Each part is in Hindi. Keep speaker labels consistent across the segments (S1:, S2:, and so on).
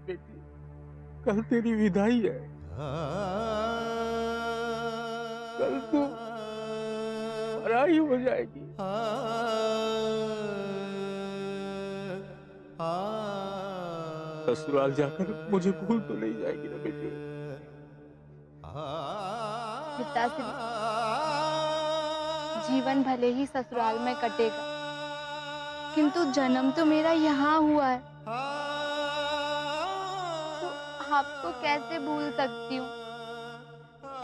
S1: बेटी, कल तेरी विदाई है। कल तू पराई हो जाएगी। ससुराल जाकर मुझे भूल तो नहीं जाएगी ना बेटी?
S2: पिताश्री, जीवन भले ही ससुराल में कटेगा, किंतु जन्म तो मेरा यहाँ हुआ है, तो आपको कैसे भूल सकती हूँ?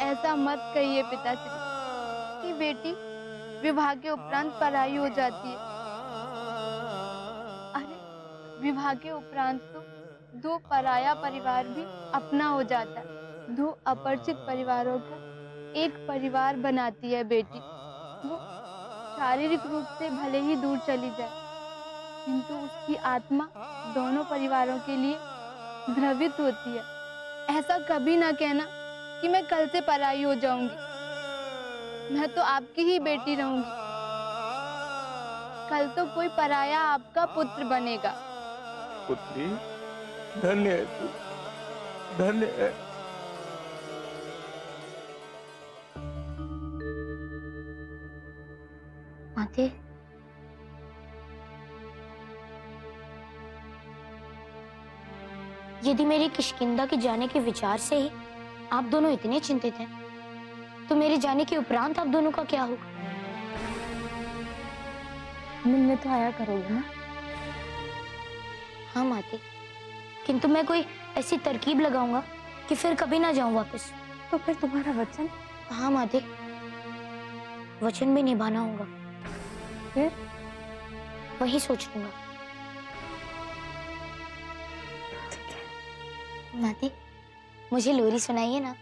S2: ऐसा मत कहिए पिताश्री कि बेटी विवाह के उपरांत पराई हो जाती है। अरे, विवाह के उपरांत तो दो पराया परिवार भी अपना हो जाता है। दो अपरिचित परिवारों का एक परिवार बनाती है बेटी। वो शारीरिक रूप से भले ही दूर चली जाए, किंतु उसकी आत्मा दोनों परिवारों के लिए द्रवित होती है। ऐसा कभी ना कहना कि मैं कल से पराई हो जाऊंगी। मैं तो आपकी ही बेटी रहूंगी। कल तो कोई पराया आपका पुत्र बनेगा।
S1: पुत्री, धन्य है तू, धन्य है।
S3: माते, यदि मेरी किष्किंधा के जाने के विचार से ही आप दोनों इतने चिंतित हैं, तो मेरे जाने के उपरांत आप दोनों का क्या होगा?
S2: मिलने तो आया करोगे ना?
S3: हाँ माते, किंतु मैं कोई ऐसी तरकीब लगाऊंगा कि फिर कभी ना जाऊं वापस।
S2: तो फिर तुम्हारा वचन?
S3: हाँ माते, वचन भी निभाना होगा।
S2: फिर
S3: वही सोच लूंगा। माते, मुझे लोरी सुनाइए ना।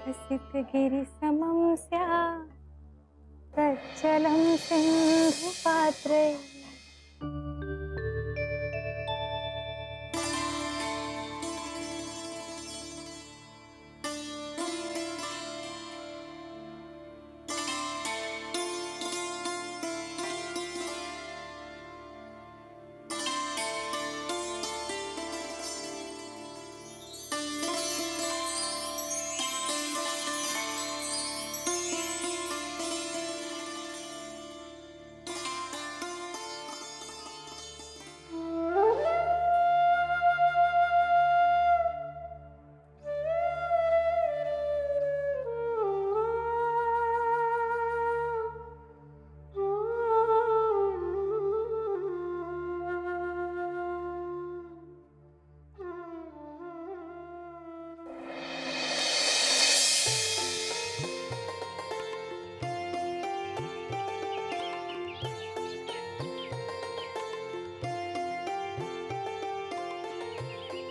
S2: हसित गिरि समं स्यात् तच्चलं सिन्धु पात्रे।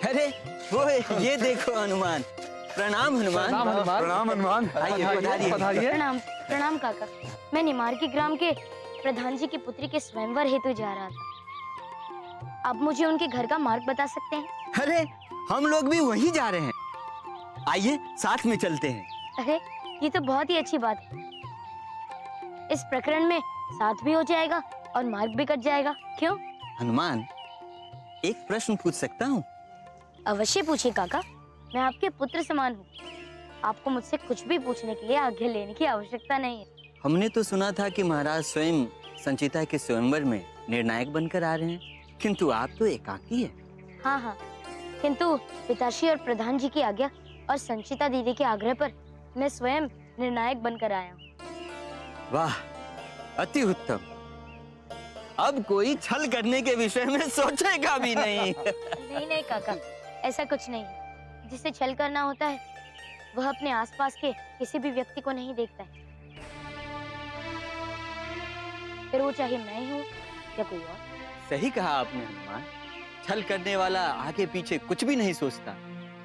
S4: अरे वो ये देखो हनुमान। प्रणाम हनुमान।
S1: प्रणाम हनुमान।
S4: आइए, पधारिए।
S3: प्रणाम प्रणाम काका। मैं निमार्की ग्राम के प्रधान जी की पुत्री के स्वयंवर हेतु जा रहा था। आप मुझे उनके घर का मार्ग बता सकते हैं?
S4: अरे हम लोग भी वहीं जा रहे हैं, आइए साथ में चलते हैं।
S3: अरे ये तो बहुत ही अच्छी बात है। इस प्रकरण में साथ भी हो जाएगा और मार्ग भी कट जाएगा। क्यों?
S4: हनुमान, एक प्रश्न पूछ सकता हूँ?
S3: अवश्य पूछिए काका, मैं आपके पुत्र समान हूँ। आपको मुझसे कुछ भी पूछने के लिए आज्ञा लेने की आवश्यकता नहीं है।
S4: हमने तो सुना था कि महाराज स्वयं संचिता के स्वयंवर में निर्णायक बनकर आ रहे हैं, किंतु आप तो एकाकी है।
S3: हाँ हाँ, किंतु पिताश्री और प्रधान जी की आज्ञा और संचिता दीदी के आग्रह पर मैं स्वयं निर्णायक बनकर आया हूँ।
S4: वाह, अति उत्तम। अब कोई छल करने के विषय में सोचेगा भी नहीं।
S3: नहीं नहीं काका, ऐसा कुछ नहीं है। जिसे छल करना होता है वह अपने आसपास के किसी भी व्यक्ति को नहीं देखता है, फिर वो चाहे मैं हूँ या कोई और।
S4: सही कहा आपने हनुमान। छल करने वाला आगे पीछे कुछ भी नहीं सोचता,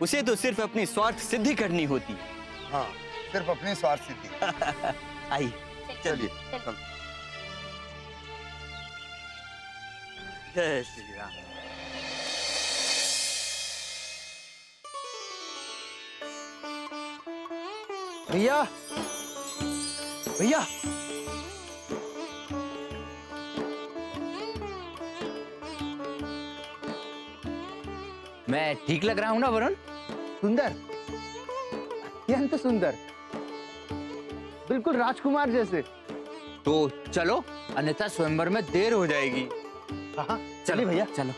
S4: उसे तो सिर्फ अपनी स्वार्थ सिद्धि करनी होती है।
S5: हाँ, सिर्फ अपनी स्वार्थ सिद्धि।
S4: आइए चलिए। जय श्री राम।
S6: भैया,
S1: भैया
S6: मैं ठीक लग रहा हूं ना वरुण?
S1: सुंदर, अत्यंत सुंदर, बिल्कुल राजकुमार जैसे।
S6: तो चलो, अन्यथा स्वयंवर में देर हो जाएगी।
S1: हाँ
S6: चलो
S1: भैया।
S6: चलो।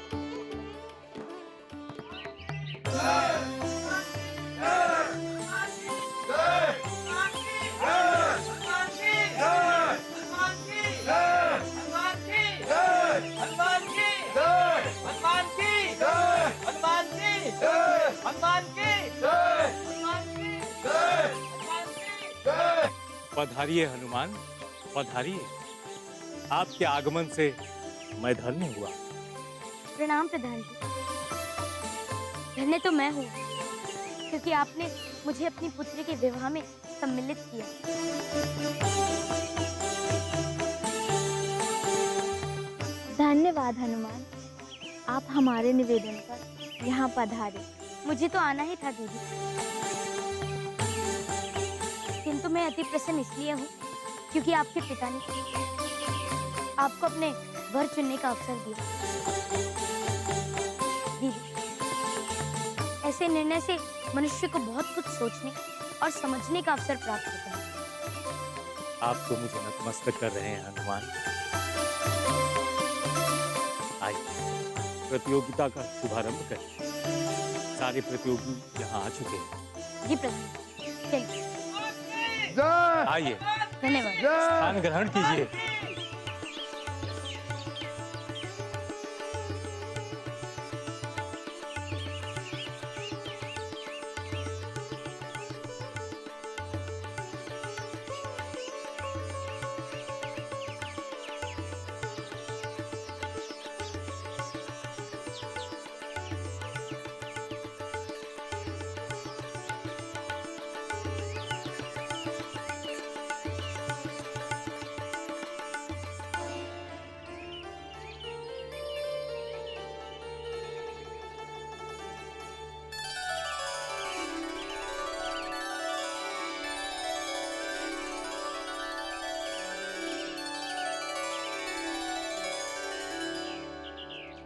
S1: पधारिए हनुमान, पधारिए। आपके आगमन से मैं धन्य हुआ।
S3: प्रणाम प्रधान जी। धन्य तो मैं हूँ, क्योंकि आपने मुझे अपनी पुत्री के विवाह में सम्मिलित किया।
S2: धन्यवाद हनुमान, आप हमारे निवेदन पर यहाँ पधारे।
S3: मुझे तो आना ही था दीदी, किंतु मैं अति प्रसन्न इसलिए हूँ क्योंकि आपके पिता ने आपको अपने वर चुनने का अवसर दिया। दीदी, ऐसे निर्णय से मनुष्य को बहुत कुछ सोचने और समझने का अवसर प्राप्त होता है।
S1: आप तो मुझे नतमस्तक कर रहे हैं हनुमान। आइए प्रतियोगिता का शुभारंभ करें। सारे प्रतियोगी यहाँ आ चुके हैं।
S3: जी प्रधान, चलिए।
S1: आइए,
S3: धन्यवाद।
S1: स्थान ग्रहण कीजिए।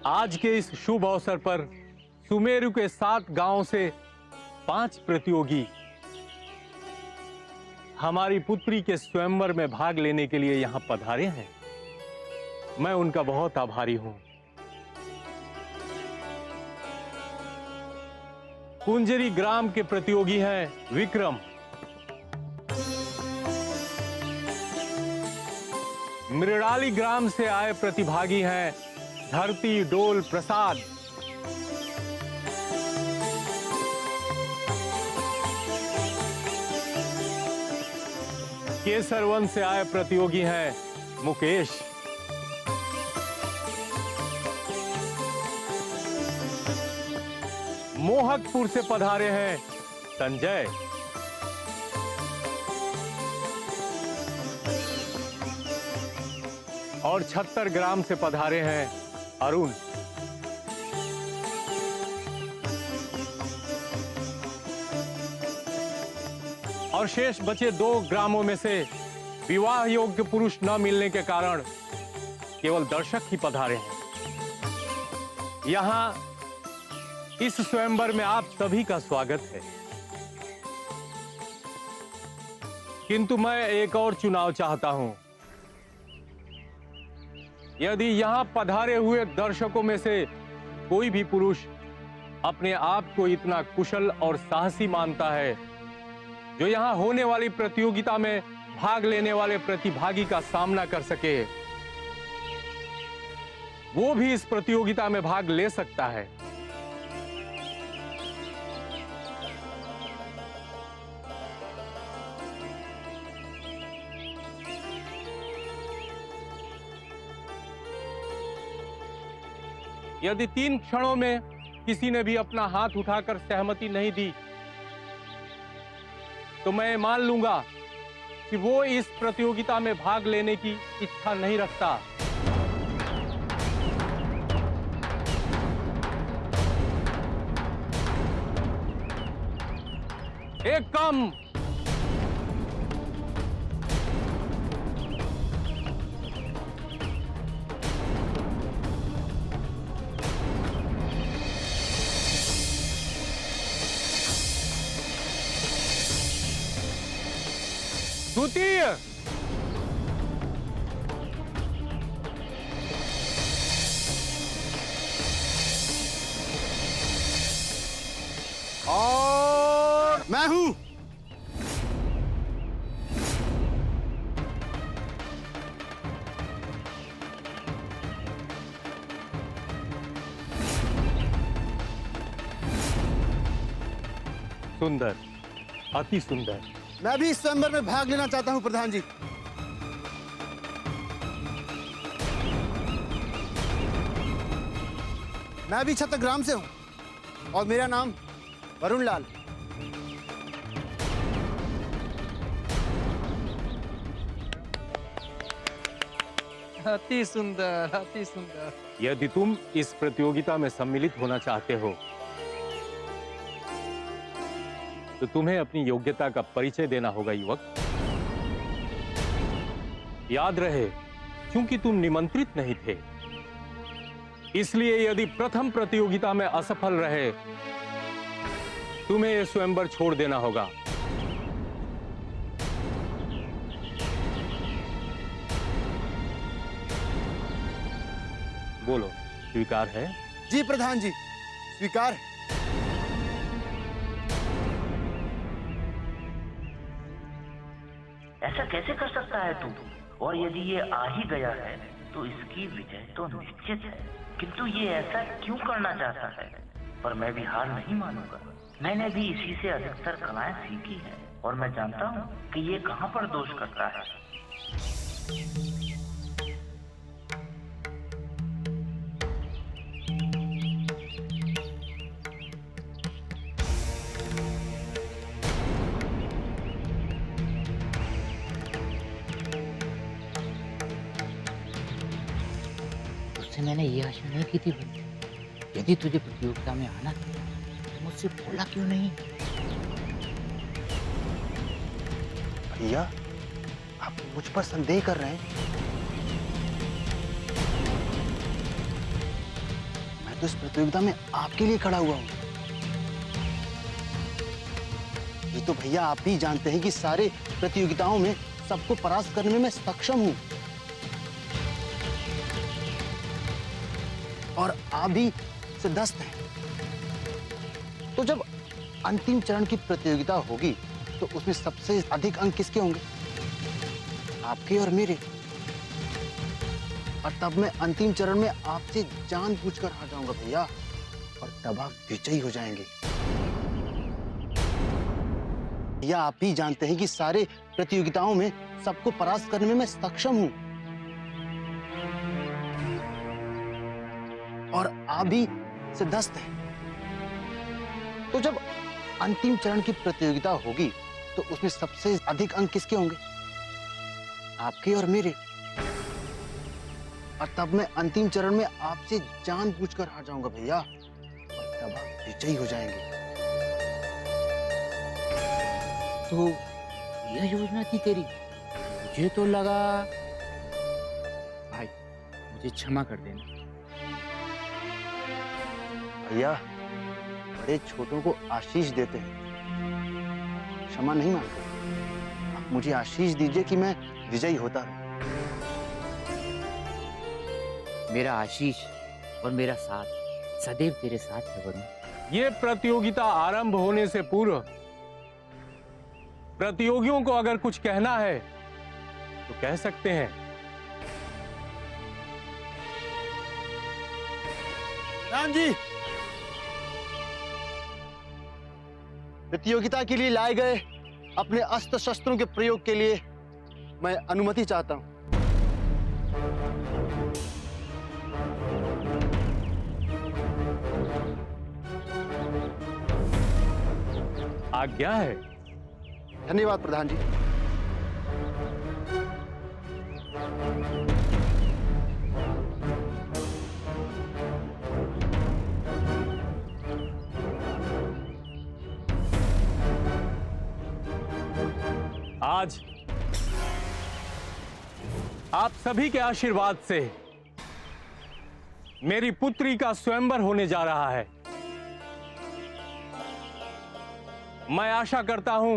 S1: आज के इस शुभ अवसर पर सुमेरु के 7 गांवों से 5 प्रतियोगी हमारी पुत्री के स्वयंवर में भाग लेने के लिए यहां पधारे हैं। मैं उनका बहुत आभारी हूं। कुंजरी ग्राम के प्रतियोगी हैं विक्रम, मृणाली ग्राम से आए प्रतिभागी हैं धरती डोल प्रसाद, केसरवन से आए प्रतियोगी हैं मुकेश, मोहकपुर से पधारे हैं संजय, और 76 ग्राम से पधारे हैं अरुण। और शेष बचे 2 ग्रामों में से विवाह योग्य पुरुष न मिलने के कारण केवल दर्शक ही पधारे हैं। यहां इस स्वयंवर में आप सभी का स्वागत है, किंतु मैं एक और चुनाव चाहता हूं। यदि यहां पधारे हुए दर्शकों में से कोई भी पुरुष अपने आप को इतना कुशल और साहसी मानता है जो यहां होने वाली प्रतियोगिता में भाग लेने वाले प्रतिभागी का सामना कर सके, वो भी इस प्रतियोगिता में भाग ले सकता है। यदि 3 क्षणों में किसी ने भी अपना हाथ उठाकर सहमति नहीं दी तो मैं मान लूंगा कि वो इस प्रतियोगिता में भाग लेने की इच्छा नहीं रखता। एक कम, द्वितीय।
S7: और मैं हूं।
S1: सुंदर, अति सुंदर।
S7: मैं भी इस स्वयंवर में भाग लेना चाहता हूं प्रधान जी। मैं भी छत्रग्राम से हूं और मेरा नाम वरुण लाल।
S6: अति सुंदर, अति सुंदर।
S1: यदि तुम इस प्रतियोगिता में सम्मिलित होना चाहते हो तो तुम्हें अपनी योग्यता का परिचय देना होगा युवक। याद रहे, क्योंकि तुम निमंत्रित नहीं थे, इसलिए यदि प्रथम प्रतियोगिता में असफल रहे तुम्हें यह स्वयंवर छोड़ देना होगा। बोलो, स्वीकार है?
S7: जी प्रधान जी, स्वीकार है।
S8: ऐसा कैसे कर सकता है तू? और यदि ये आ ही गया है तो इसकी विजय तो निश्चित है, किंतु ये ऐसा क्यों करना चाहता है? पर मैं भी हार नहीं मानूंगा। मैंने भी इसी से अधिकतर कलाएं सीखी हैं और मैं जानता हूँ कि ये कहाँ पर दोष करता है।
S6: उससे मैंने ये आशा नहीं की थी बंधु। यदि तुझे प्रतियोगिता में आना है तो मुझसे बोला क्यों नहीं?
S7: भैया, आप मुझ पर संदेह कर रहे हैं? मैं तो इस प्रतियोगिता में आपके लिए खड़ा हुआ हूं। ये तो भैया आप ही जानते हैं कि सारे प्रतियोगिताओं में सबको परास्त करने में मैं सक्षम हूं। और आप भी सिद्धस्त हैं। तो जब अंतिम चरण की प्रतियोगिता होगी तो उसमें सबसे अधिक अंक किसके होंगे? आपके और मेरे। और तब मैं अंतिम चरण में आपसे जानबूझकर हार जाऊंगा भैया, और तब आप विजयी हो जाएंगे। भैया आप ही जानते हैं कि सारे प्रतियोगिताओं में सबको परास्त करने में मैं सक्षम हूं। और आप भी सिद्धस्त हैं। तो जब अंतिम चरण की प्रतियोगिता होगी तो उसमें सबसे अधिक अंक किसके होंगे? आपके और मेरे। और तब मैं अंतिम चरण में आपसे जानबूझकर हार जाऊंगा भैया, और तब आप विजयी हो जाएंगे।
S6: तो यह योजना थी तेरी? मुझे तो लगा। भाई, मुझे क्षमा कर देना।
S7: भैया, बड़े छोटों को आशीष देते हैं, क्षमा नहीं मांगते। आप मुझे आशीष दीजिए कि मैं विजयी होता रहूं।
S6: मेरा आशीष और मेरा साथ सदैव तेरे साथ है वरुण।
S1: ये प्रतियोगिता आरंभ होने से पूर्व प्रतियोगियों को अगर कुछ कहना है तो कह सकते हैं।
S7: राम जी, प्रतियोगिता के लिए लाए गए अपने अस्त्र शस्त्रों के प्रयोग के लिए मैं अनुमति चाहता हूं।
S1: आज्ञा है।
S7: धन्यवाद प्रधान जी।
S1: आज आप सभी के आशीर्वाद से मेरी पुत्री का स्वयंवर होने जा रहा है। मैं आशा करता हूं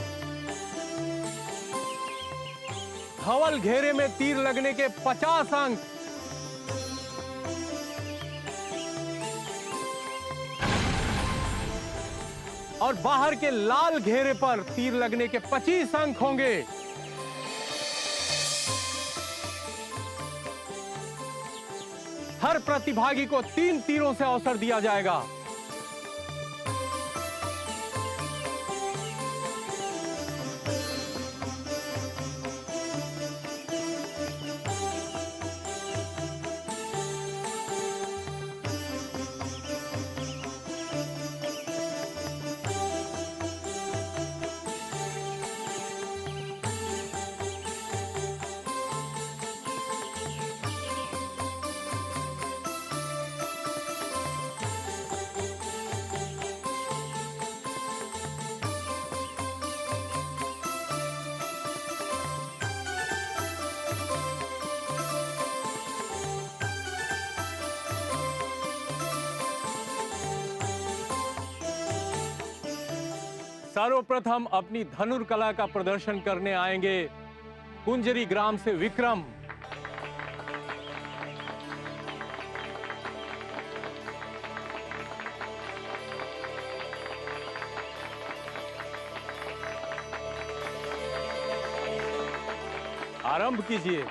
S1: धवल घेरे में तीर लगने के 50 अंक। और बाहर के लाल घेरे पर तीर लगने के 25 अंक होंगे। हर प्रतिभागी को 3 तीरों से अवसर दिया जाएगा। सर्वप्रथम अपनी धनुर्कला का प्रदर्शन करने आएंगे कुंजरी ग्राम से विक्रम। आरंभ कीजिए।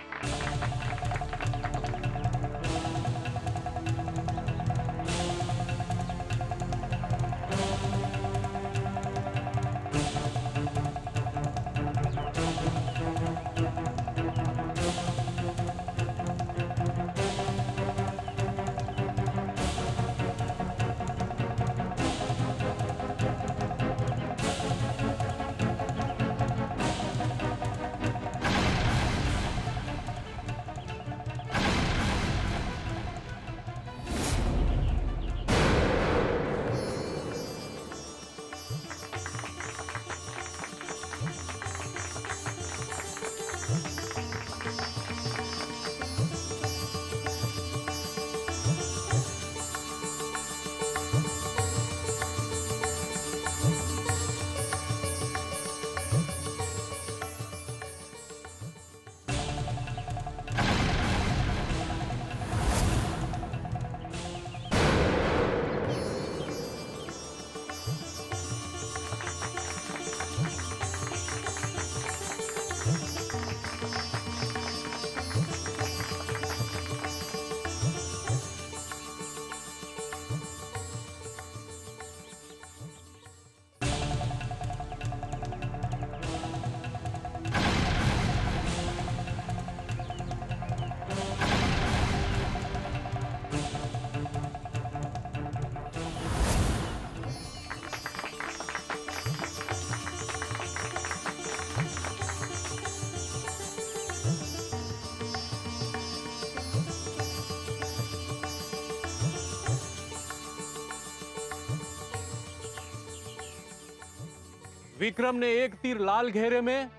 S1: विक्रम ने 1 तीर लाल घेरे में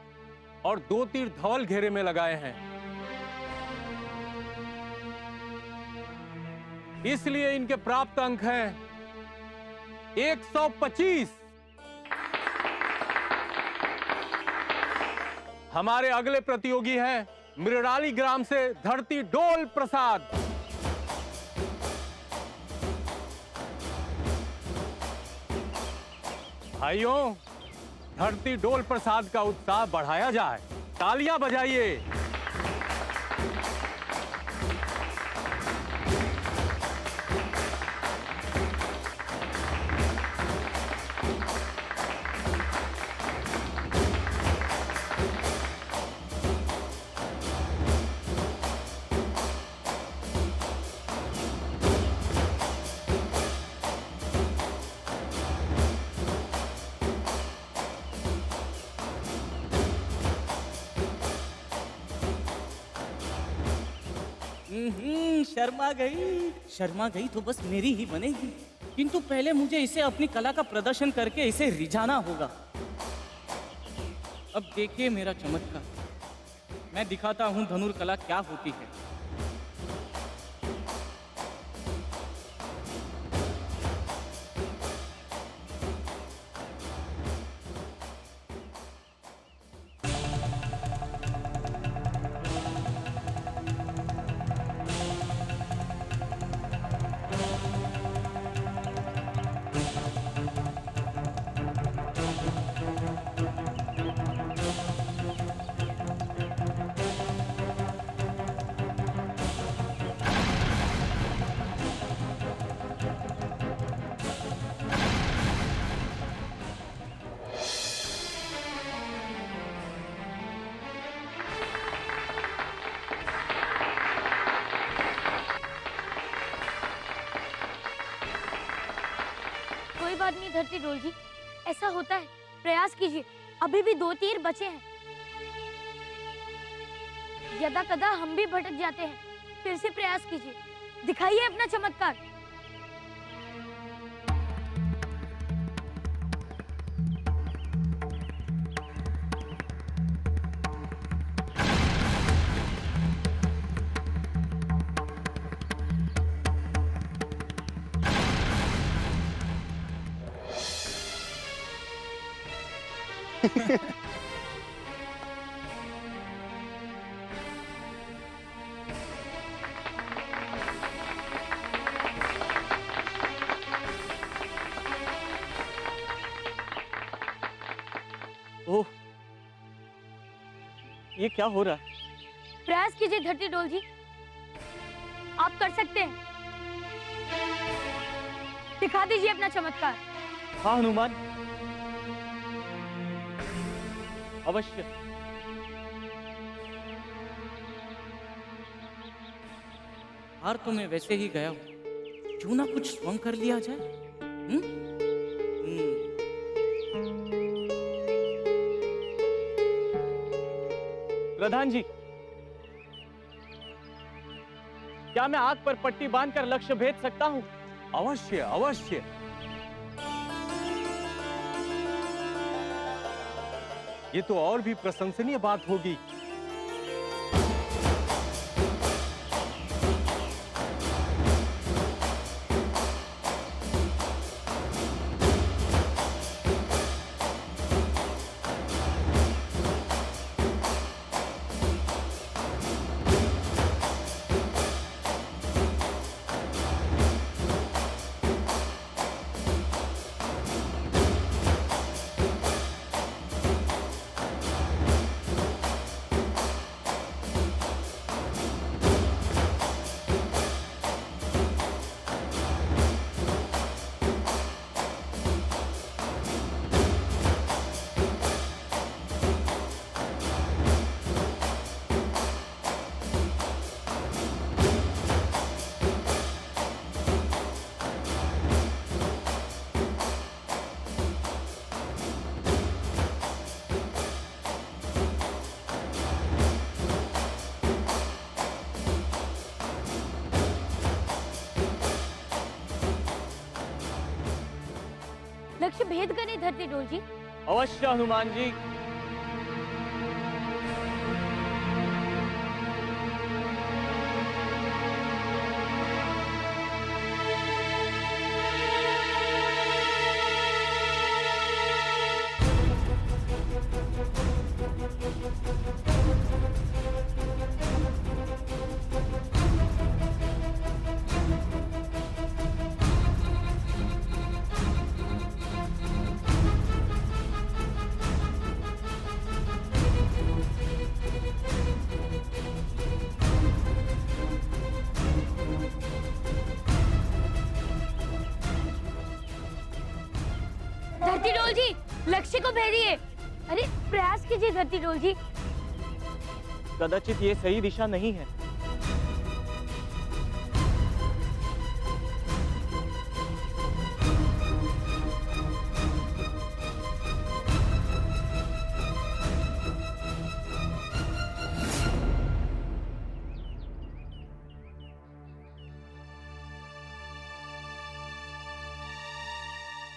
S1: और 2 तीर धवल घेरे में लगाए हैं, इसलिए इनके प्राप्त अंक हैं 125। हमारे अगले प्रतियोगी हैं मृणाली ग्राम से धरती डोल प्रसाद। भाइयों, धरती डोल प्रसाद का उत्साह बढ़ाया जाए, तालियां बजाइए।
S9: शर्मा गई तो बस मेरी ही बनेगी, किंतु पहले मुझे इसे अपनी कला का प्रदर्शन करके इसे रिझाना होगा। अब देखिए मेरा चमत्कार, मैं दिखाता हूं धनुर्कला क्या होती है।
S3: धरती डोल जी, ऐसा होता है, प्रयास कीजिए, अभी भी 2 तीर बचे हैं। यदा कदा हम भी भटक जाते हैं, फिर से प्रयास कीजिए, दिखाइए अपना चमत्कार।
S9: ओह, ये क्या हो रहा है?
S3: प्रयास कीजिए धरती डोल जी, आप कर सकते हैं, दिखा दीजिए अपना चमत्कार।
S9: हाँ हनुमान, अवश्य। हार तो मैं वैसे ही गया हूं, क्यों ना कुछ स्वयं कर लिया जाए। प्रधान जी, क्या मैं आग पर पट्टी बांधकर लक्ष्य भेद सकता हूं?
S1: अवश्य अवश्य। ये तो और भी प्रशंसनीय बात होगी।
S3: लक्ष्य भेद करें धरती डोल जी।
S9: अवश्य हनुमान जी।
S3: धरती डोल जी, लक्ष्य को भेदिए। अरे प्रयास कीजिए धरती डोल जी।
S9: कदाचित ये सही दिशा नहीं है।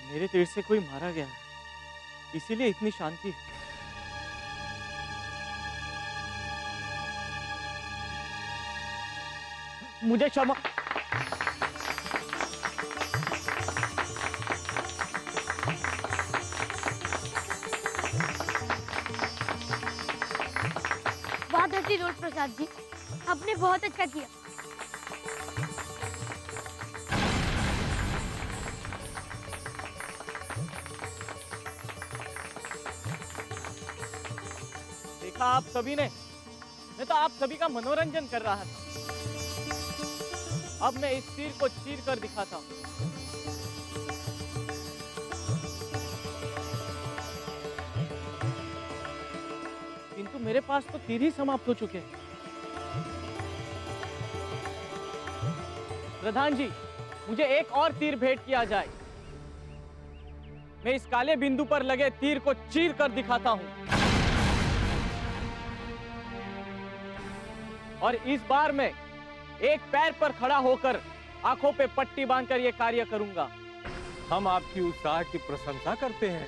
S9: मेरे तीर से कोई मारा गया है, इसीलिए इतनी शांति है। मुझे क्षमा।
S3: वाह धरती डोल प्रसाद जी, आपने बहुत अच्छा किया।
S9: देखा आप सभी ने, मैं तो आप सभी का मनोरंजन कर रहा था। अब मैं इस तीर को चीर कर दिखाता हूं। किंतु मेरे पास तो तीर ही समाप्त हो चुके हैं। प्रधान जी, मुझे एक और तीर भेंट किया जाए। मैं इस काले बिंदु पर लगे तीर को चीर कर दिखाता हूं। और इस बार मैं एक पैर पर खड़ा होकर आंखों पे पट्टी बांधकर यह कार्य करूंगा।
S1: हम आपकी उत्साह की प्रशंसा करते हैं,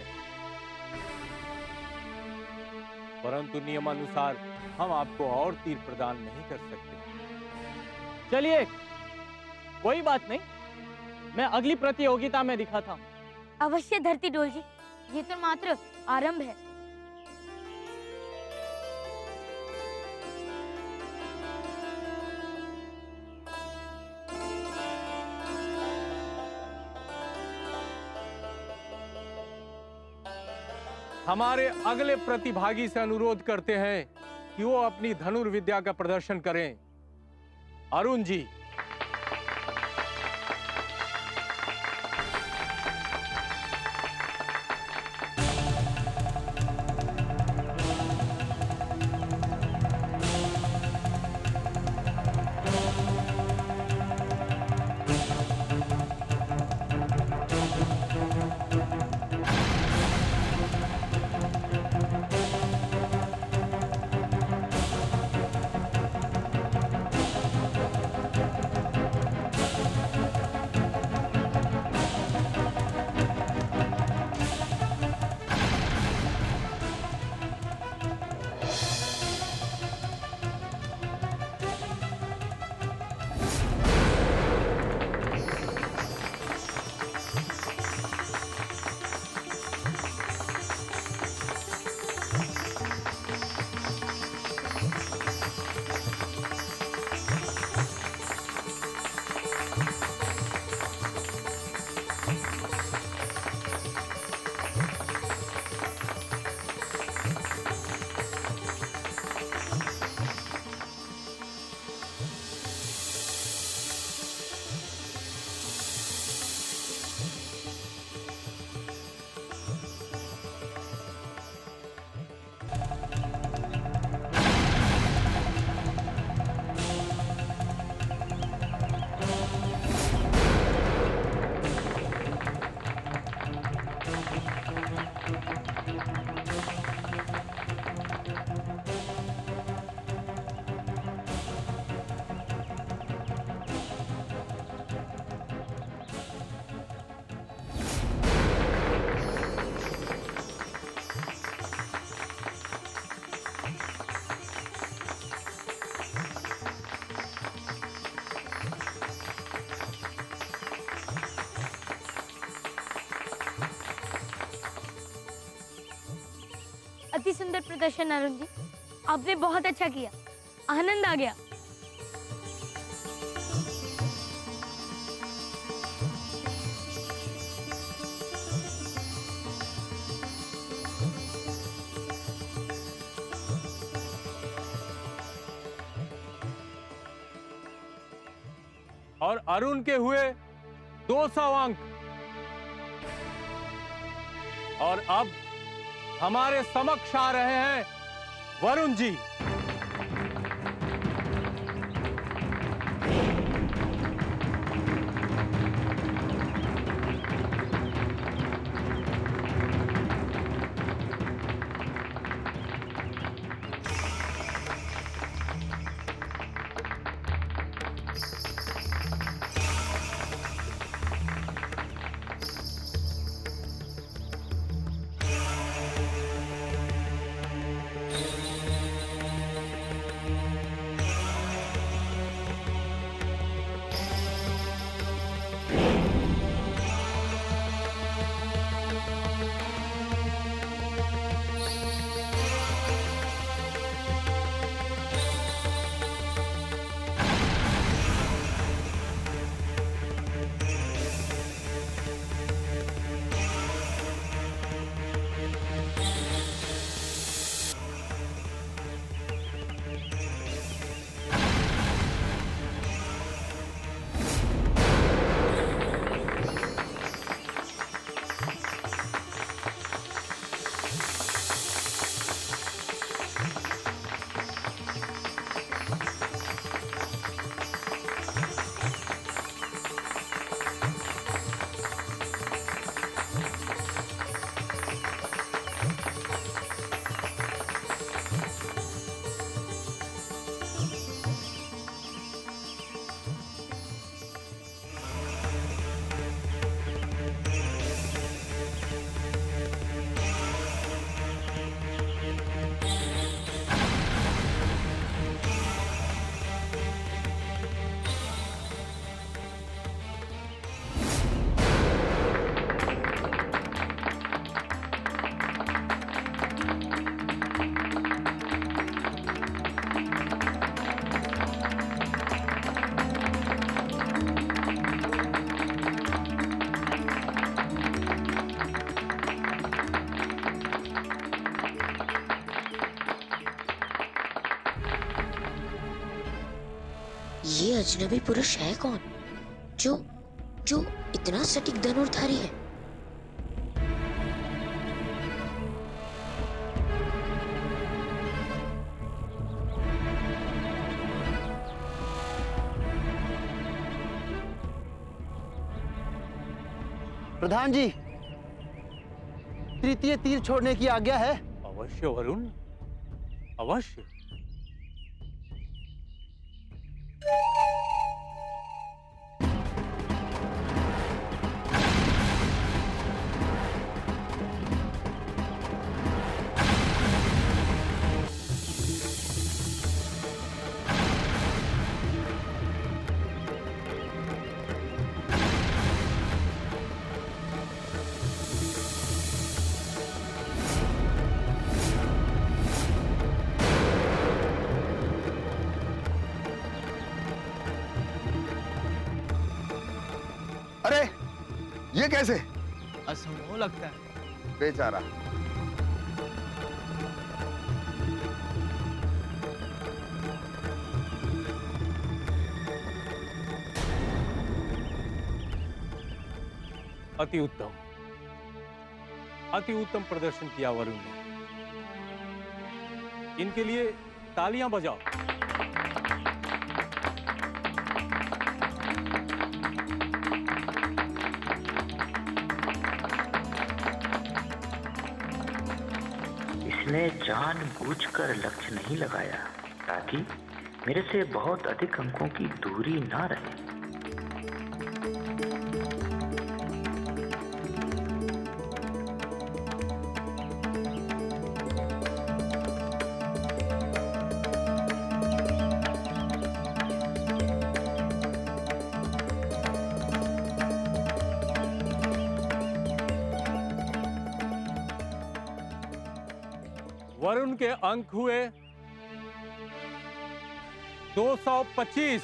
S1: परंतु नियमानुसार हम आपको और तीर प्रदान नहीं कर सकते।
S9: चलिए, कोई बात नहीं, मैं अगली प्रतियोगिता में दिखाता हूं।
S3: अवश्य धरती डोल जी, ये तो मात्र आरंभ है।
S1: हमारे अगले प्रतिभागी से अनुरोध करते हैं कि वो अपनी धनुर्विद्या का प्रदर्शन करें। अरुण जी।
S3: अति सुंदर प्रदर्शन अरुण जी, आपने बहुत अच्छा किया, आनंद आ गया।
S1: और अरुण के हुए 200 अंक। और अब हमारे समक्ष आ रहे हैं वरुण जी।
S3: ये अजनबी पुरुष है कौन जो जो इतना सटीक धनुर्धारी है?
S7: प्रधान जी, तृतीय तीर छोड़ने की आज्ञा है।
S1: अवश्य वरुण, अवश्य।
S5: अरे ये कैसे?
S4: असंभव लगता है।
S5: बेचारा।
S1: अति उत्तम, अति उत्तम प्रदर्शन किया वरुण ने। इनके लिए तालियां बजाओ।
S8: इसने जानबूझकर लक्ष्य नहीं लगाया ताकि मेरे से बहुत अधिक अंकों की दूरी ना रहे।
S1: वरुण के अंक हुए 225।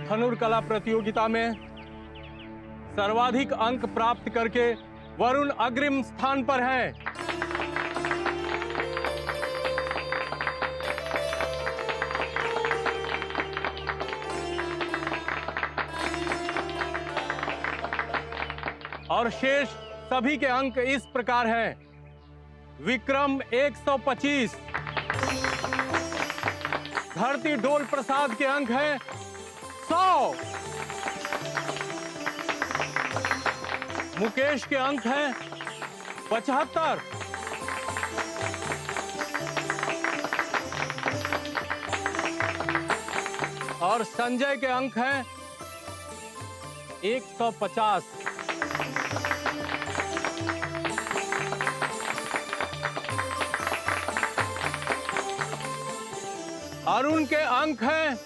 S1: धनुर्कला प्रतियोगिता में सर्वाधिक अंक प्राप्त करके वरुण अग्रिम स्थान पर हैं। और शेष सभी के अंक इस प्रकार हैं। विक्रम 125, धरती डोल प्रसाद के अंक हैं 100, मुकेश के अंक हैं 75, और संजय के अंक हैं 150। अरुण के अंक हैं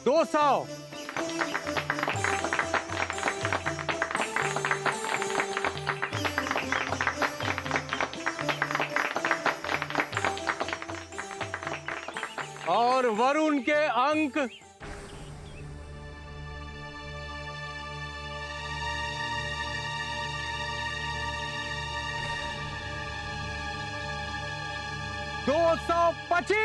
S1: 200। और वरुण के अंक 225।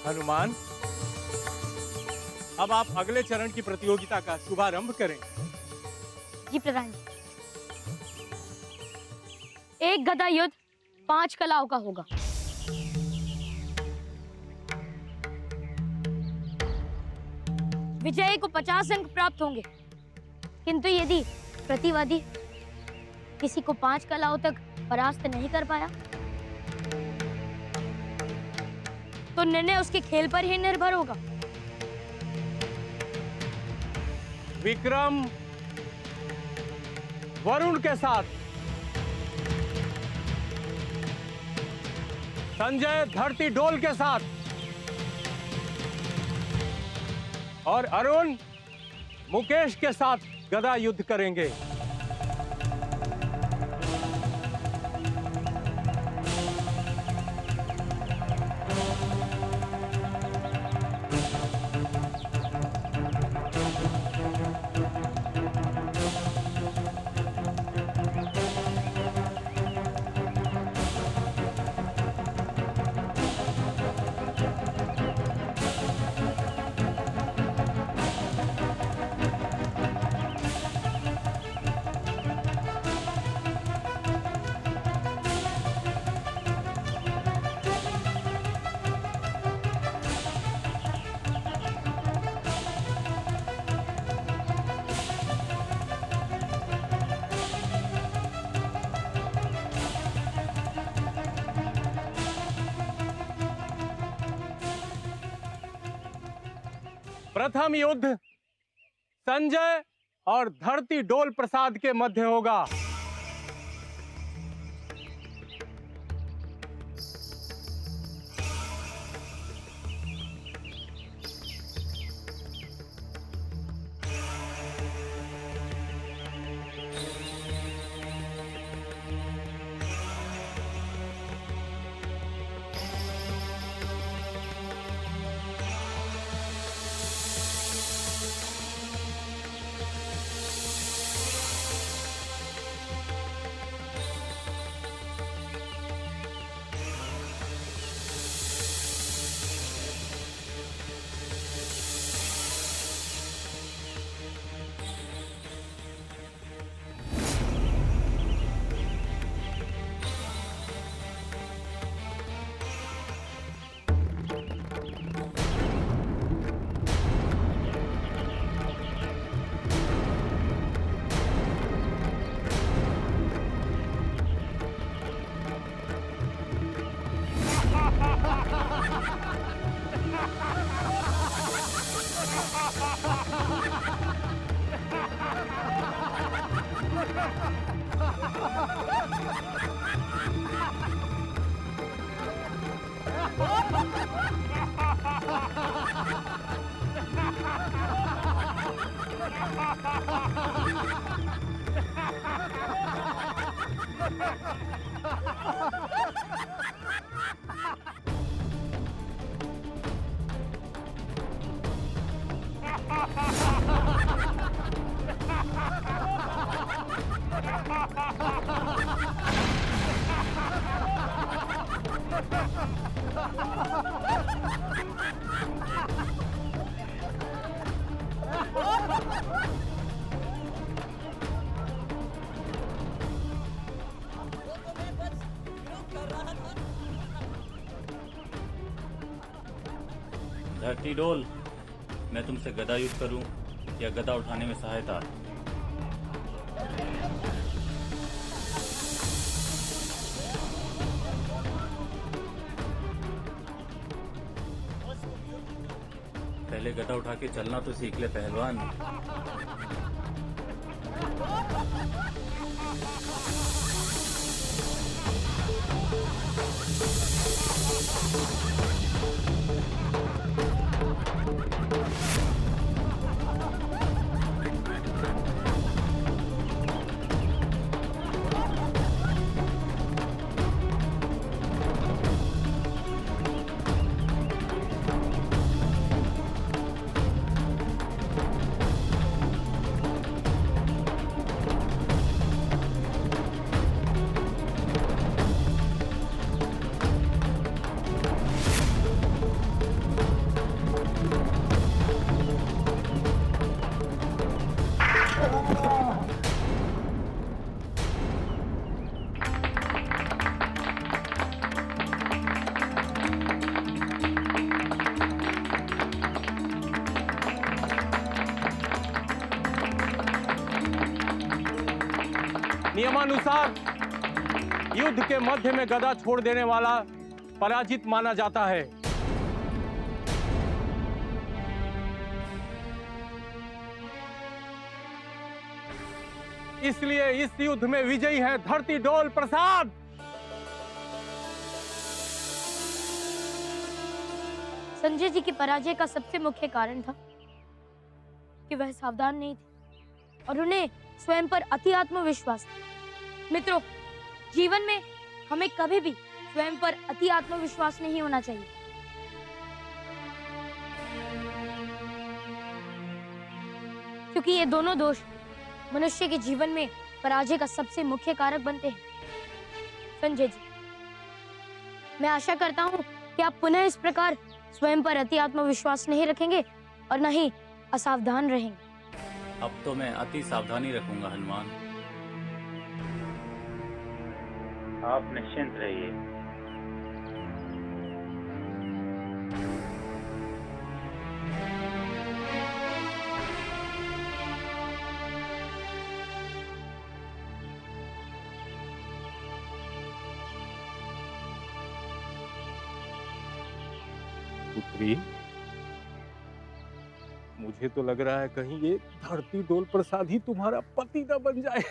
S1: हनुमान, अब आप अगले चरण की प्रतियोगिता का शुभारंभ करें।
S3: जी प्रधान जी। एक गदा युद्ध 5 कलाओं का होगा। विजयी को 50 अंक प्राप्त होंगे, किंतु यदि प्रतिवादी किसी को 5 कलाओं तक परास्त नहीं कर पाया तो निर्णय उसके खेल पर ही निर्भर होगा।
S1: विक्रम वरुण के साथ, संजय धरती डोल के साथ, और अरुण मुकेश के साथ गदा युद्ध करेंगे। प्रथम युद्ध संजय और धरती डोल प्रसाद के मध्य होगा।
S10: धरती डोल, मैं तुमसे गदा युद्ध करूं या गदा उठाने में सहायता? पहले गदा उठा के चलना तो सीख ले पहलवान।
S1: नियमानुसार युद्ध के मध्य में गदा छोड़ देने वाला पराजित माना जाता है। इसलिए इस युद्ध में विजयी है धरती डोल प्रसाद।
S3: संजय जी की पराजय का सबसे मुख्य कारण था कि वह सावधान नहीं थे और उन्हें स्वयं पर अति आत्मविश्वास था। मित्रों, जीवन में हमें कभी भी स्वयं पर अति आत्मविश्वास नहीं होना चाहिए। क्योंकि ये दोनों दोष मनुष्य के जीवन में पराजय का सबसे मुख्य कारक बनते हैं। संजय जी, मैं आशा करता हूं कि आप पुनः इस प्रकार स्वयं पर अति आत्मविश्वास नहीं रखेंगे और न ही असावधान रहेंगे।
S10: अब तो मैं अति सावधानी रखूंगा हनुमान। आप निश्चिंत रहिए।
S1: पुत्री, मुझे तो लग रहा है कहीं ये धरती डोल प्रसाद ही तुम्हारा पति न बन जाए।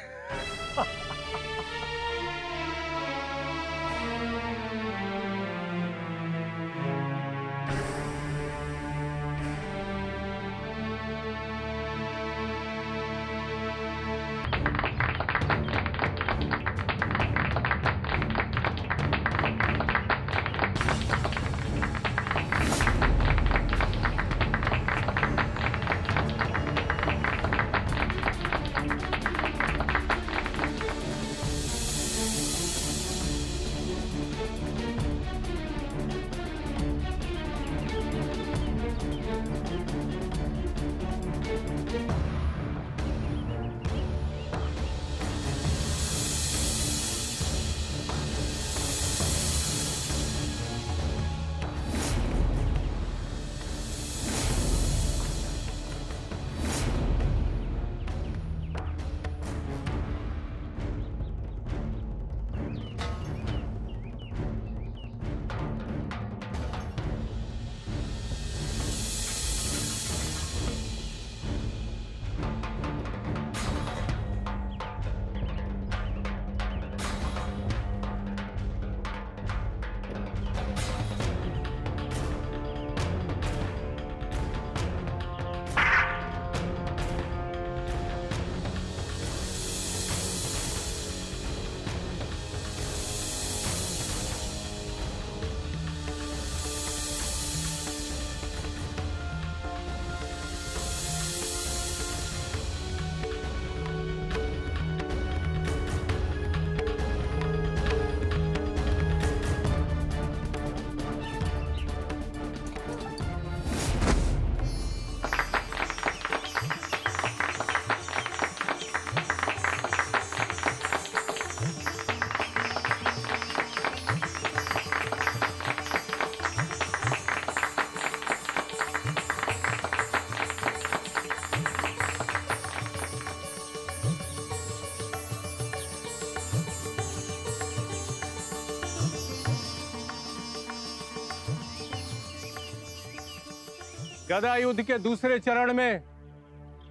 S1: गदा युद्ध के दूसरे चरण में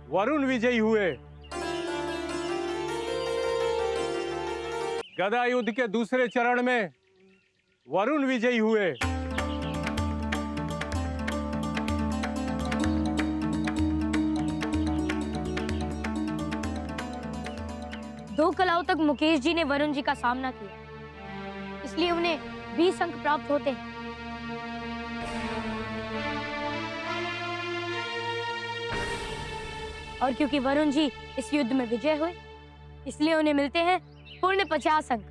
S1: वरुण विजयी हुए। गदा युद्ध के दूसरे चरण में वरुण विजयी हुए।
S3: दो कलाओं तक मुकेश जी ने वरुण जी का सामना किया, इसलिए उन्हें 20 अंक प्राप्त होते हैं। और क्योंकि वरुण जी इस युद्ध में विजय हुए, इसलिए उन्हें मिलते हैं पूर्ण 50 अंक।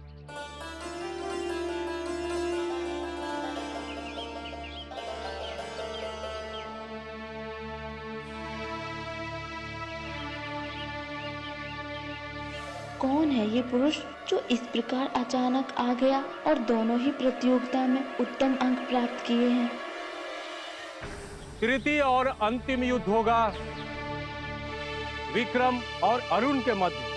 S11: कौन है ये पुरुष जो इस प्रकार अचानक आ गया और दोनों ही प्रतियोगिता में उत्तम अंक प्राप्त किए हैं?
S1: तृतीय और अंतिम युद्ध होगा विक्रम और अरुण के मध्य।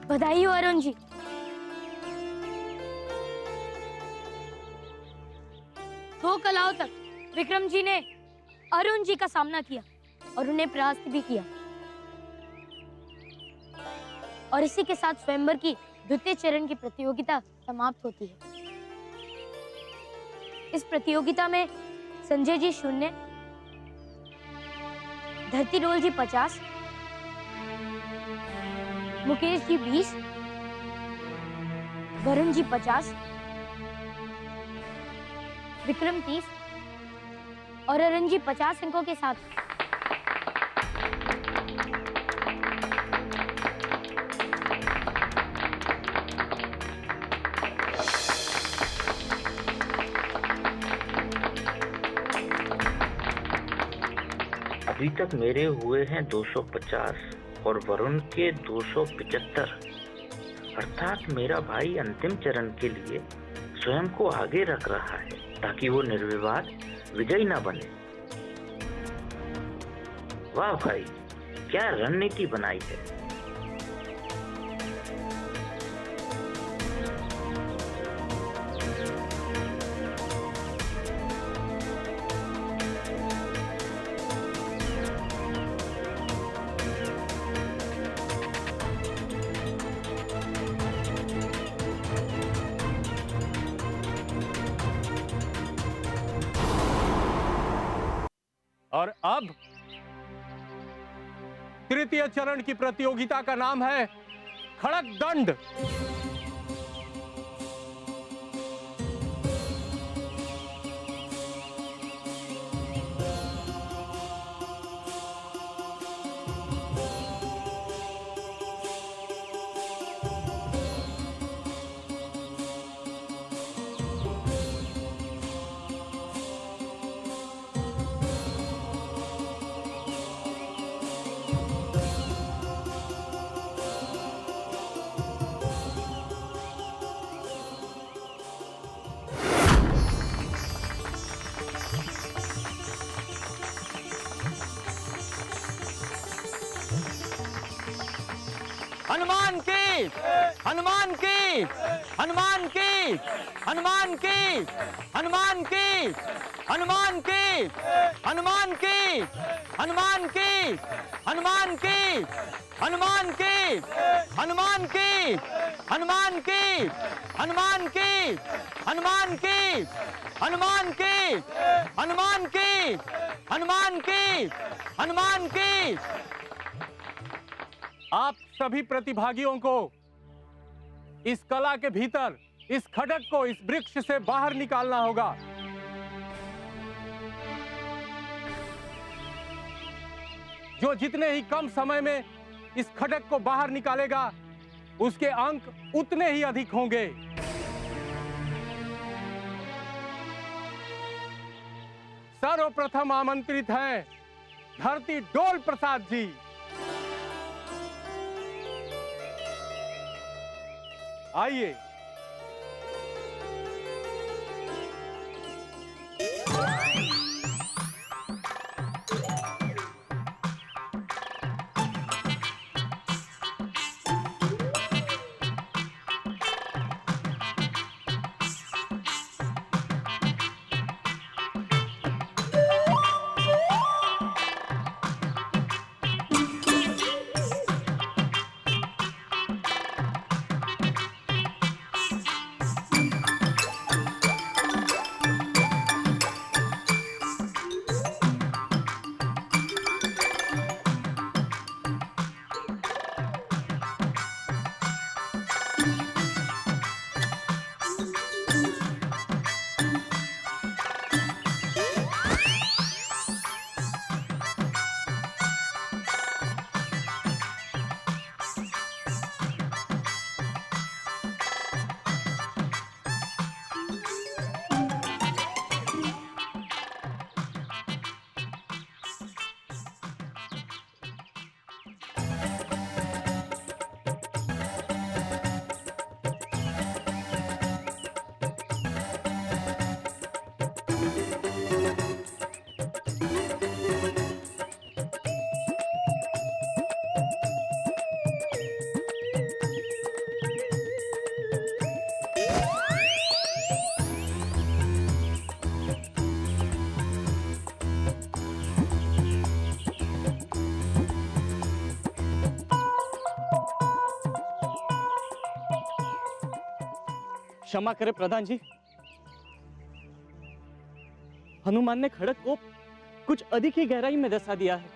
S3: बधाई हो अरुण जी। दो कलाओं तक विक्रम जी ने अरुण जी का सामना किया और उन्हें परास्त भी किया, और इसी के साथ स्वयंवर की द्वितीय चरण की प्रतियोगिता समाप्त होती है। इस प्रतियोगिता में संजय जी 0, धरती डोल जी 50, मुकेश जी 20, वरुण जी 50, विक्रम 30 और अरुण जी 50 अंकों के साथ
S8: अभी तक मेरे हुए हैं 250 और वरुण के 275, अर्थात मेरा भाई अंतिम चरण के लिए स्वयं को आगे रख रहा है ताकि वो निर्विवाद विजयी न बने। वाह भाई, क्या रणनीति बनाई है।
S1: और अब तृतीय चरण की प्रतियोगिता का नाम है खड़क दंड।
S4: हनुमान की, हनुमान की, हनुमान की, हनुमान की, हनुमान की, हनुमान की, हनुमान की, हनुमान की, हनुमान की, हनुमान की, हनुमान की, हनुमान की, हनुमान की, हनुमान की, हनुमान की, हनुमान की, हनुमान की, हनुमान की। आप सभी प्रतिभागियों को इस कला के भीतर इस खड़क को इस वृक्ष से बाहर निकालना होगा। जो जितने ही कम समय में इस खड़क को बाहर निकालेगा उसके अंक उतने ही अधिक होंगे। सर्वप्रथम आमंत्रित हैं धरती डोल प्रसाद जी। आइए।
S9: क्षमा करें प्रधान जी, हनुमान ने खड़क को कुछ अधिक ही गहराई में दसा दिया है।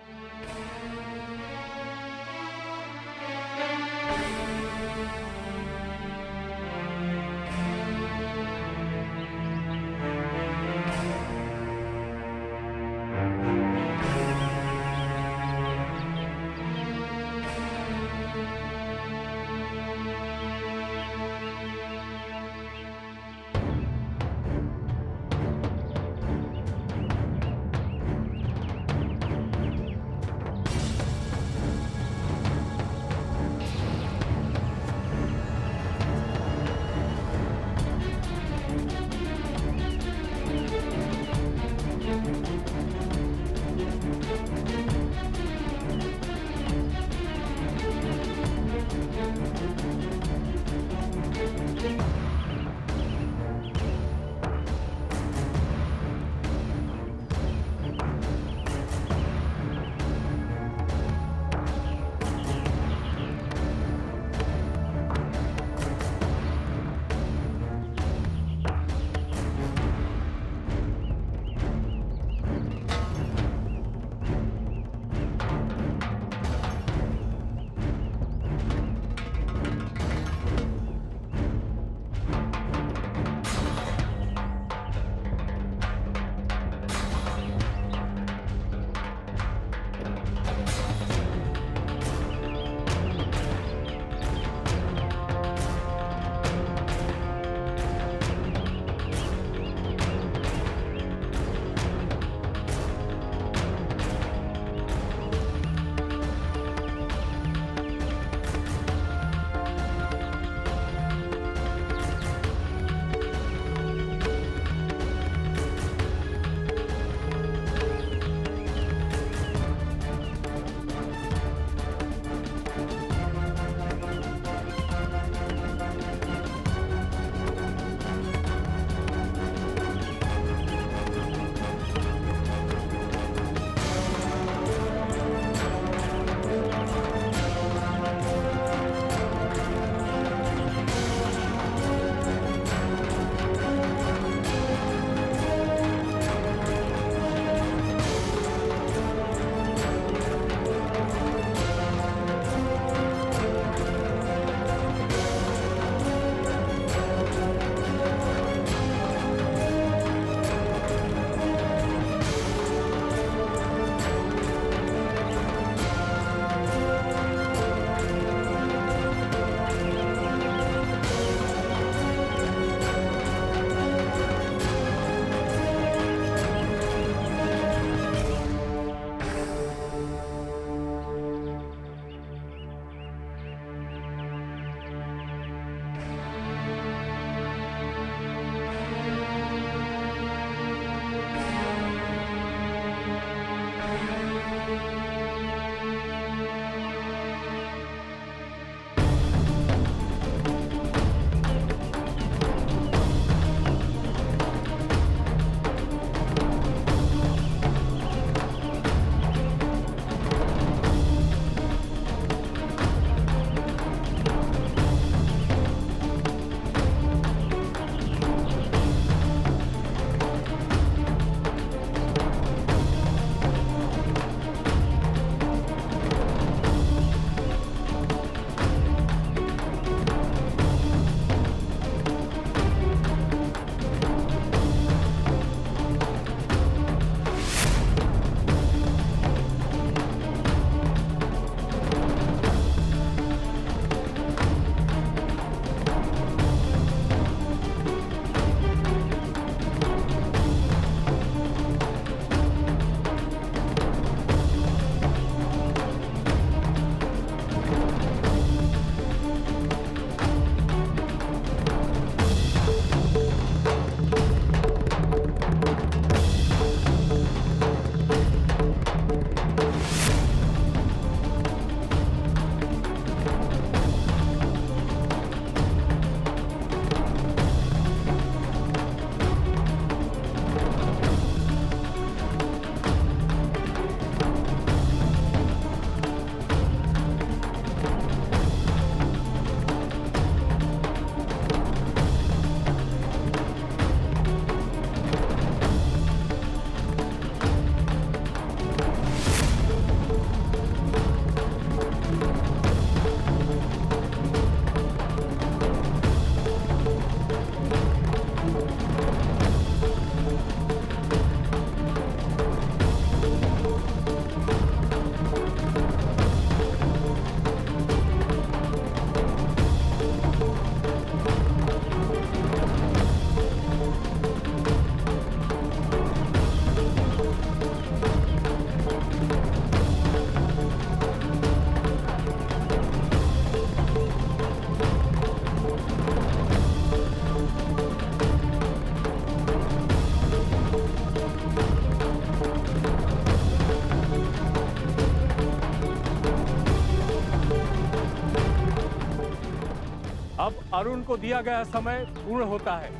S1: अरुण को दिया गया समय पूर्ण होता है।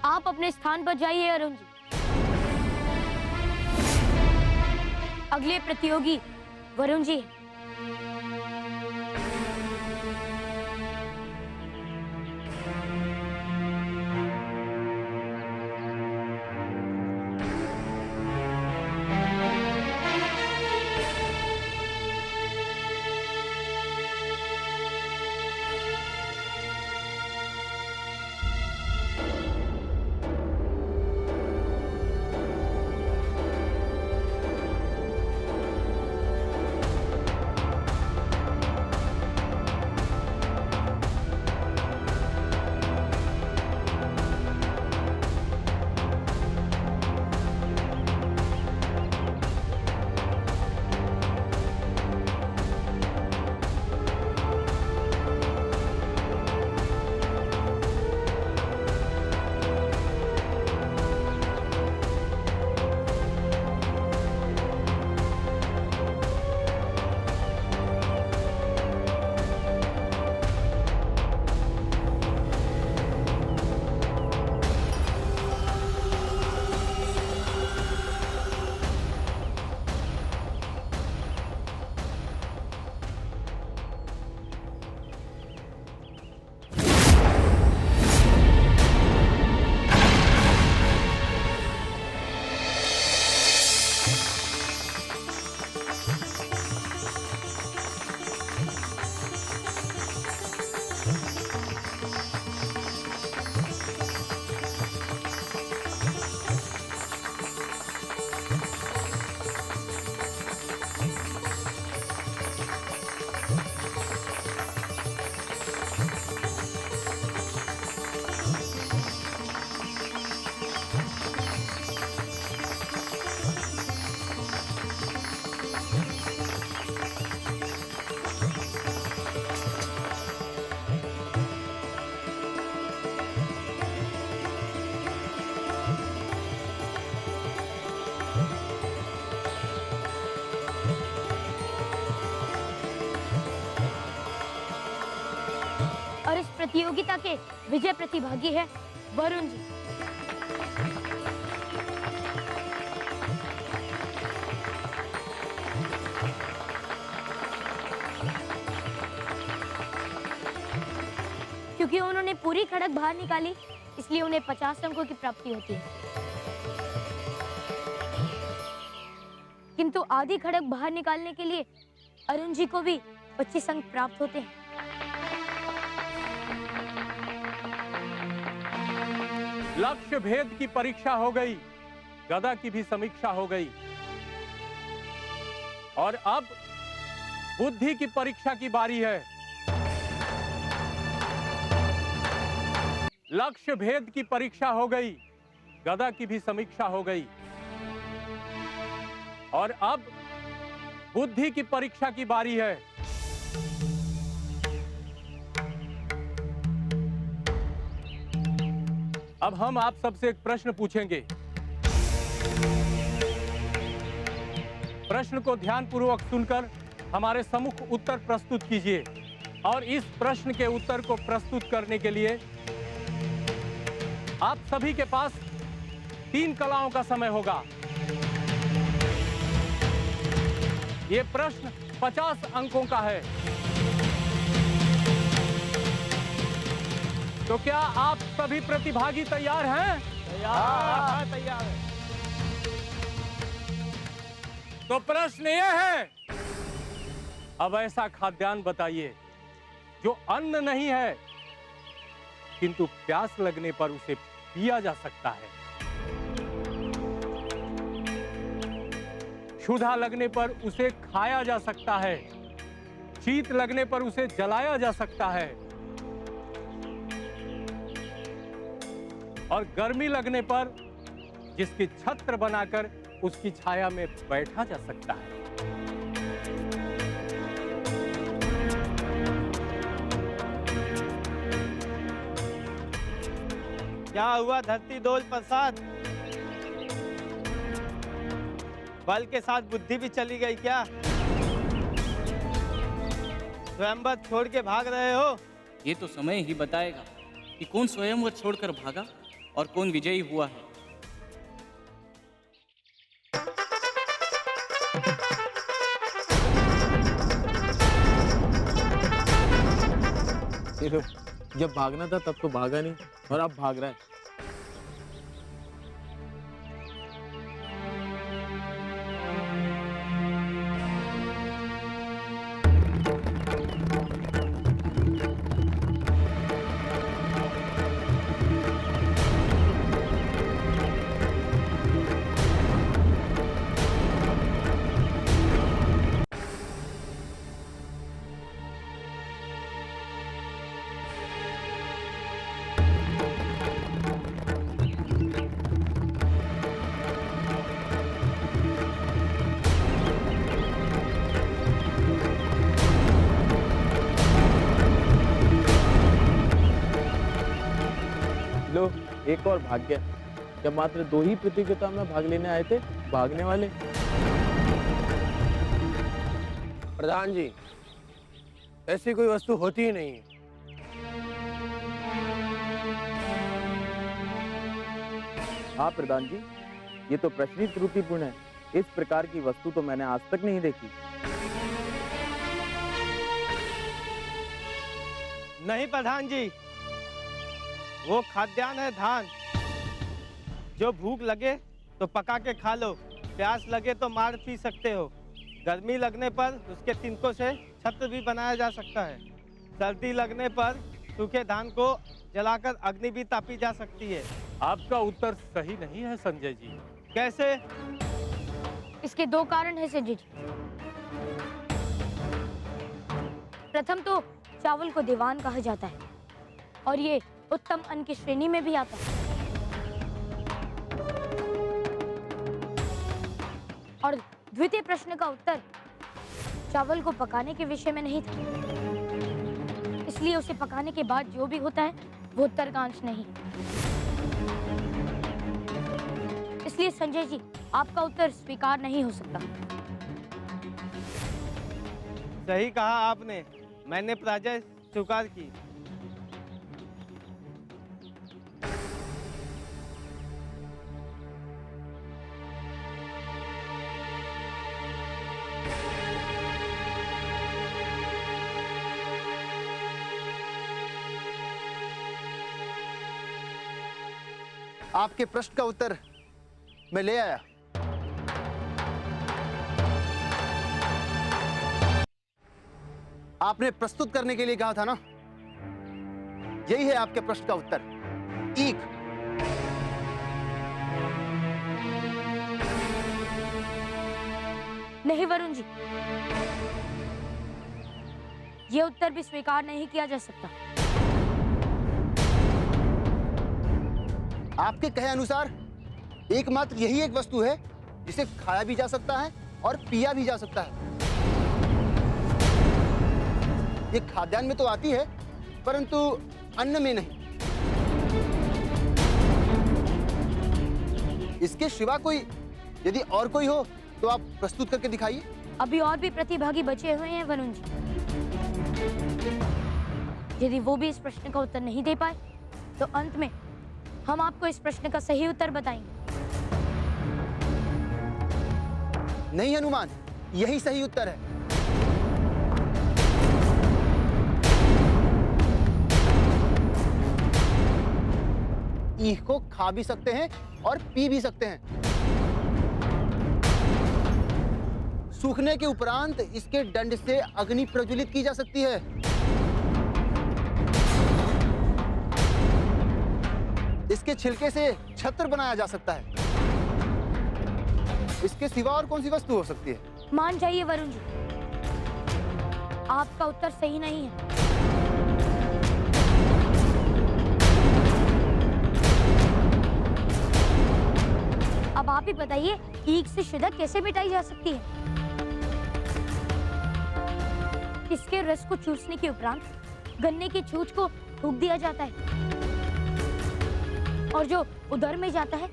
S3: आप अपने स्थान पर जाइए अरुण जी। अगले प्रतियोगी वरुण जी हैं। और इस प्रतियोगिता के विजय प्रतिभागी है वरुण जी। क्योंकि उन्होंने पूरी खड़क बाहर निकाली, इसलिए उन्हें 50 अंकों की प्राप्ति होती है। किंतु आधी खड़क बाहर निकालने के लिए अरुण जी को भी 25 अंक प्राप्त होते हैं।
S1: लक्ष्य भेद की परीक्षा हो गई, गदा की भी समीक्षा हो गई, और अब बुद्धि की परीक्षा की बारी है। लक्ष्य भेद की परीक्षा हो गई, गदा की भी समीक्षा हो गई, और अब बुद्धि की परीक्षा की बारी है। अब हम आप सबसे एक प्रश्न पूछेंगे। प्रश्न को ध्यानपूर्वक सुनकर हमारे सम्मुख उत्तर प्रस्तुत कीजिए, और इस प्रश्न के उत्तर को प्रस्तुत करने के लिए आप सभी के पास 3 कलाओं का समय होगा। ये प्रश्न 50 अंकों का है। तो क्या आप सभी प्रतिभागी तैयार हैं? तैयार है। तो प्रश्न यह है, अब ऐसा खाद्यान्न बताइए जो अन्न नहीं है, किंतु प्यास लगने पर उसे पिया जा सकता है, क्षुधा लगने पर उसे खाया जा सकता है, शीत लगने पर उसे जलाया जा सकता है, और गर्मी लगने पर जिसकी छत्र बनाकर उसकी छाया में बैठा जा सकता है।
S9: क्या हुआ धरती डोल प्रसाद?
S12: बल के साथ बुद्धि भी चली गई क्या? स्वयंवर छोड़ के भाग रहे हो?
S9: ये तो समय ही बताएगा कि कौन स्वयंवर छोड़कर भागा और कौन विजयी हुआ है।
S13: जब भागना था तब तो भागा नहीं और अब भाग रहा है। लो, एक और भाग गया। जब मात्र 2 ही प्रतियोगिता में भाग लेने आए थे भागने वाले।
S14: प्रधान जी, ऐसी कोई वस्तु होती ही नहीं।
S13: हाँ प्रधान जी, ये तो प्रश्न ही त्रुटिपूर्ण है। इस प्रकार की वस्तु तो मैंने आज तक नहीं देखी।
S12: नहीं प्रधान जी, वो खाद्यान्न है धान। जो भूख लगे तो पका के खा लो, प्यास लगे तो मार पी सकते हो। गर्मी लगने पर उसके तिनकों से छत्र भी बनाया जा सकता है। सर्दी लगने पर सूखे धान को जलाकर अग्नि भी तापी जा सकती है।
S1: आपका उत्तर सही नहीं है संजय जी।
S12: कैसे?
S3: इसके 2 कारण हैं संजय जी। प्रथम तो चावल को दीवान कहा जाता है और ये उत्तम अन्न की श्रेणी में भी आता है। और द्वितीय प्रश्न का उत्तर चावल को पकाने के विषय में नहीं था, इसलिए उसे पकाने के बाद जो भी होता है वो उत्तर का अंश नहीं। इसलिए संजय जी, आपका उत्तर स्वीकार नहीं हो सकता।
S12: सही कहा आपने, मैंने पराजय स्वीकार की।
S7: आपके प्रश्न का उत्तर मैं ले आया। आपने प्रस्तुत करने के लिए कहा था ना, यही है आपके प्रश्न का उत्तर, ईख।
S3: नहीं वरुण जी, ये उत्तर भी स्वीकार नहीं किया जा सकता।
S7: आपके कहे अनुसार एकमात्र यही एक वस्तु है जिसे खाया भी जा सकता है और पिया भी जा सकता है। ये खाद्यान्न में तो आती है परंतु अन्न में नहीं। इसके सिवा कोई, यदि और कोई हो तो आप प्रस्तुत करके दिखाइए।
S3: अभी और भी प्रतिभागी बचे हुए हैं वरुण जी। यदि वो भी इस प्रश्न का उत्तर नहीं दे पाए तो अंत में हम आपको इस प्रश्न का सही उत्तर बताएंगे।
S7: नहीं हनुमान, यही सही उत्तर है। ईख को खा भी सकते हैं और पी भी सकते हैं। सूखने के उपरांत इसके डंड से अग्नि प्रज्वलित की जा सकती है। इसके छिलके से छत्र बनाया जा सकता है। इसके सिवा और कौन सी वस्तु हो सकती है?
S3: मान जाइए वरुण जी, आपका उत्तर सही नहीं है। अब आप ही बताइए, ईख से शिदक कैसे मिटाई जा सकती है? इसके रस को चूसने के उपरांत गन्ने की छूछ को थूक दिया जाता है और जो उदर में जाता है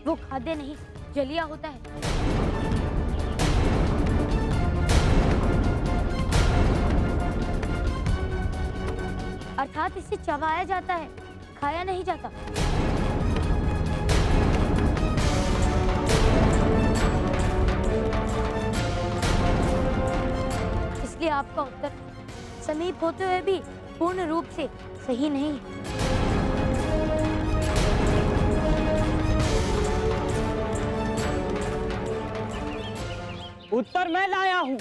S3: वो खाद्य नहीं, जलिया होता है। अर्थात इसे चबाया जाता है, खाया नहीं जाता। इसलिए आपका उत्तर समीप होते हुए भी पूर्ण रूप से सही नहीं है।
S9: उत्तर मैं लाया हूँ।